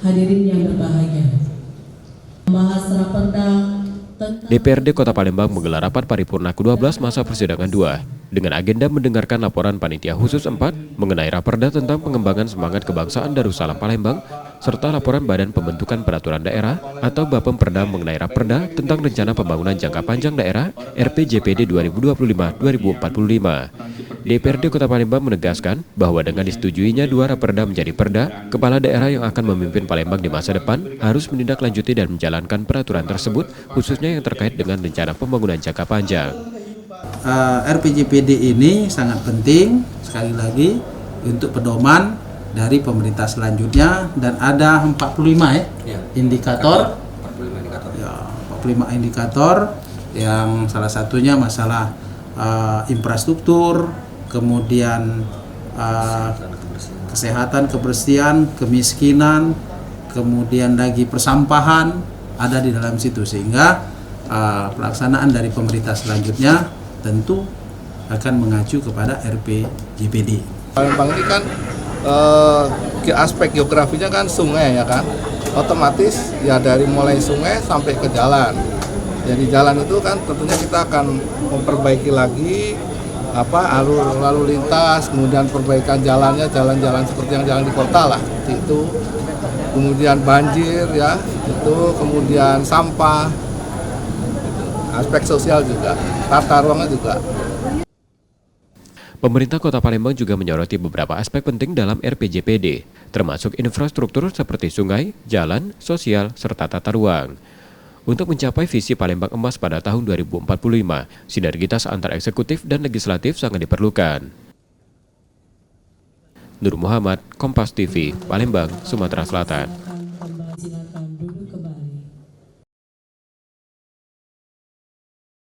hadirin yang berbahagia. Membahas raperda DPRD Kota Palembang menggelar rapat paripurna ke-12 masa persidangan 2 dengan agenda mendengarkan laporan Panitia Khusus 4 mengenai raperda tentang pengembangan semangat kebangsaan Darussalam Palembang serta laporan Badan Pembentukan Peraturan Daerah atau Bapemperda mengenai raperda tentang rencana pembangunan jangka panjang daerah RPJPD 2025-2045. DPRD Kota Palembang menegaskan bahwa dengan disetujuinya 2 raperda menjadi perda, kepala daerah yang akan memimpin Palembang di masa depan harus menindaklanjuti dan menjalankan peraturan tersebut, khususnya yang terkait dengan rencana pembangunan jangka panjang. RPJPD ini sangat penting, sekali lagi, untuk pedoman dari pemerintah selanjutnya, dan ada 45 indikator. 45 indikator yang salah satunya masalah infrastruktur, kemudian kesehatan, kebersihan, kemiskinan, kemudian lagi persampahan ada di dalam situ, sehingga pelaksanaan dari pemerintah selanjutnya tentu akan mengacu kepada RPJPD. Palembang ini kan aspek geografinya kan sungai, ya kan, otomatis ya dari mulai sungai sampai ke jalan. Jadi jalan itu kan tentunya kita akan memperbaiki lagi alur lalu lintas, kemudian perbaikan jalannya, jalan-jalan seperti yang jalan di kota lah, seperti itu. Kemudian banjir, ya, itu, kemudian sampah, aspek sosial juga, tata ruangnya juga. Pemerintah Kota Palembang juga menyoroti beberapa aspek penting dalam RPJPD, termasuk infrastruktur seperti sungai, jalan, sosial, serta tata ruang. Untuk mencapai visi Palembang Emas pada tahun 2045, sinergitas antar eksekutif dan legislatif sangat diperlukan. Nur Muhammad, Kompas TV, Palembang, Sumatera Selatan.